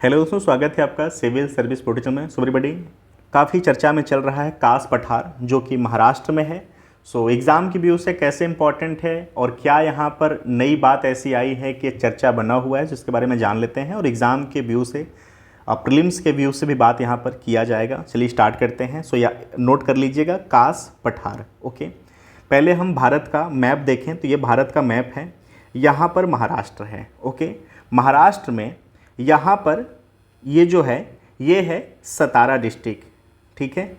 Hello दोस्तों, स्वागत है आपका सिविल सर्विस पोर्टल में। सो एवरीबॉडी, काफ़ी चर्चा में चल रहा है कास पठार जो कि महाराष्ट्र में है। सो एग्ज़ाम की व्यू से कैसे इंपॉर्टेंट है और क्या यहाँ पर नई बात ऐसी आई है कि चर्चा बना हुआ है, जिसके बारे में जान लेते हैं। और एग्ज़ाम के व्यू से, प्रीलिम्स के व्यू से भी बात यहाँ पर किया जाएगा। चलिए स्टार्ट करते हैं। सो या नोट कर लीजिएगा, कास पठार। ओके, पहले हम भारत का मैप देखें तो ये भारत का मैप है। यहाँ पर महाराष्ट्र है। ओके, महाराष्ट्र में यहाँ पर ये जो है ये है सतारा डिस्ट्रिक्ट। ठीक है,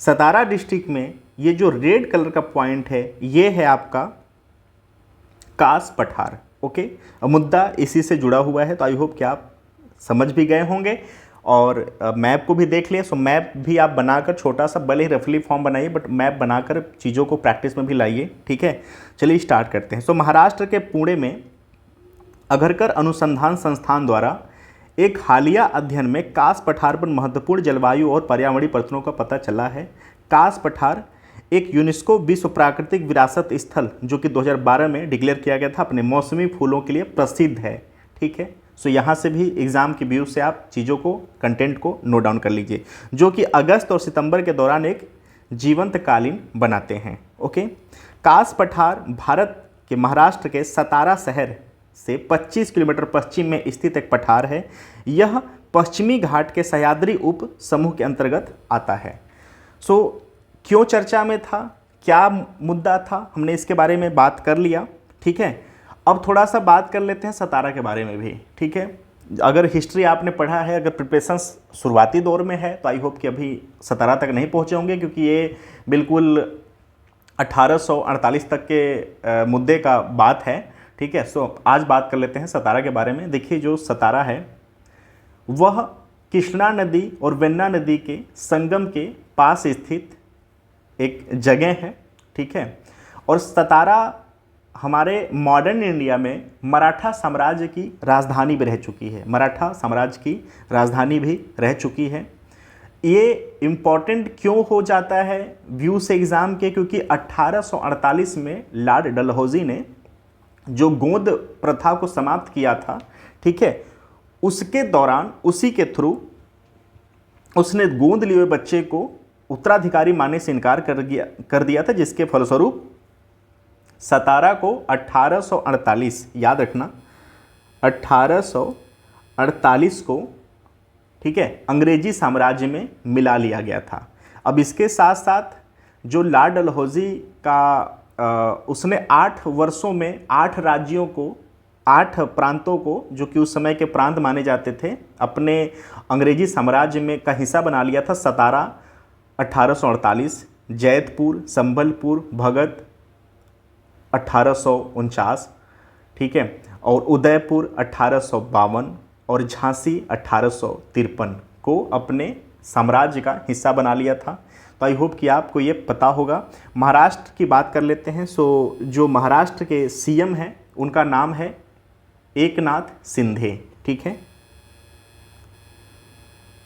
सतारा डिस्ट्रिक्ट में ये जो रेड कलर का पॉइंट है ये है आपका कास पठार। ओके, मुद्दा इसी से जुड़ा हुआ है, तो आई होप कि आप समझ भी गए होंगे और मैप को भी देख लिया। सो मैप भी आप बनाकर, छोटा सा भले ही रफली फॉर्म बनाइए, बट मैप बनाकर चीज़ों को प्रैक्टिस में भी लाइए। ठीक है, चलिए स्टार्ट करते हैं। सो महाराष्ट्र के पुणे में अघरकर अनुसंधान संस्थान द्वारा एक हालिया अध्ययन में कास पठार पर महत्वपूर्ण जलवायु और पर्यावरणीय परिवर्तनों का पता चला है। कास पठार एक यूनेस्को विश्व प्राकृतिक विरासत स्थल जो कि 2012 में डिक्लेयर किया गया था, अपने मौसमी फूलों के लिए प्रसिद्ध है। ठीक है, सो यहाँ से भी एग्जाम के व्यू से आप चीज़ों को, कंटेंट को नोट डाउन कर लीजिए, जो कि अगस्त और सितंबर के दौरान एक जीवंतकालीन बनाते हैं। ओके, कास पठार भारत के महाराष्ट्र के सतारा शहर से 25 किलोमीटर पश्चिम में स्थित एक पठार है। यह पश्चिमी घाट के सह्याद्री उप समूह के अंतर्गत आता है। सो क्यों चर्चा में था, क्या मुद्दा था, हमने इसके बारे में बात कर लिया। ठीक है, अब थोड़ा सा बात कर लेते हैं सतारा के बारे में भी। ठीक है, अगर हिस्ट्री आपने पढ़ा है, अगर प्रिपरेशन शुरुआती दौर में है, तो आई होप कि अभी सतारा तक नहीं पहुँचे होंगे, क्योंकि ये बिल्कुल 1848 तक के मुद्दे का बात है। ठीक है, सो आज बात कर लेते हैं सतारा के बारे में। देखिए, जो सतारा है वह कृष्णा नदी और वेन्ना नदी के संगम के पास स्थित एक जगह है। ठीक है, और सतारा हमारे मॉडर्न इंडिया में मराठा साम्राज्य की राजधानी भी रह चुकी है। मराठा साम्राज्य की राजधानी भी रह चुकी है। ये इम्पॉर्टेंट क्यों हो जाता है व्यू से एग्ज़ाम के, क्योंकि 1848 में लॉर्ड डलहौजी ने जो गोंद प्रथा को समाप्त किया था, ठीक है, उसके दौरान उसी के थ्रू उसने गोंद लिए हुए बच्चे को उत्तराधिकारी मानने से इनकार कर दिया था, जिसके फलस्वरूप सतारा को 1848, याद रखना, 1848 को, ठीक है, अंग्रेजी साम्राज्य में मिला लिया गया था। अब इसके साथ साथ जो लॉर्ड डलहौजी का उसने 8 वर्षों में 8 राज्यों को, 8 प्रांतों को, जो कि उस समय के प्रांत माने जाते थे, अपने अंग्रेजी साम्राज्य में का हिस्सा बना लिया था। सतारा 1848, जैतपुर, संबलपुर, भगत 1849, ठीक है, और उदयपुर 1852 और झांसी 1853 को अपने साम्राज्य का हिस्सा बना लिया था। तो आई होप कि आपको ये पता होगा। महाराष्ट्र की बात कर लेते हैं। सो जो महाराष्ट्र के सीएम हैं उनका नाम है एकनाथ शिंदे। ठीक है,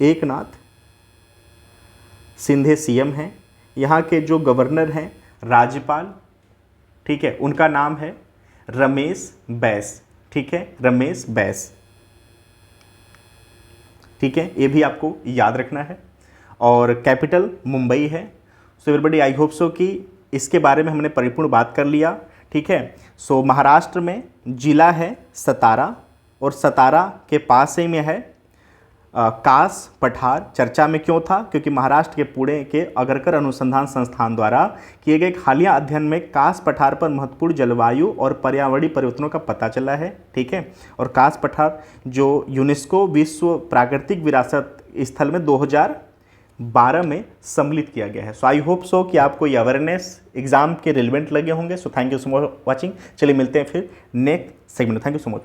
एकनाथ शिंदे सीएम हैं। यहाँ के जो गवर्नर हैं, राज्यपाल, ठीक है, उनका नाम है रमेश बैस। ठीक है, रमेश बैस। ठीक है, ये भी आपको याद रखना है। और कैपिटल मुंबई है। So everybody, I hope so कि इसके बारे में हमने परिपूर्ण बात कर लिया। ठीक है, सो महाराष्ट्र में जिला है सतारा और सतारा के पास ही में है कास पठार। चर्चा में क्यों था, क्योंकि महाराष्ट्र के पुणे के अघरकर अनुसंधान संस्थान द्वारा किए गए एक हालिया अध्ययन में कास पठार पर महत्वपूर्ण जलवायु और पर्यावरणीय परिवर्तनों का पता चला है। ठीक है, और कास पठार जो यूनेस्को विश्व प्राकृतिक विरासत स्थल में 2012 में सम्मिलित किया गया है। सो आई होप सो कि आपको ये अवेयरनेस एग्जाम के रिलेवेंट लगे होंगे। So thank you so much watching. चलिए मिलते हैं फिर नेक्स्ट सेगमेंट में। Thank you so much.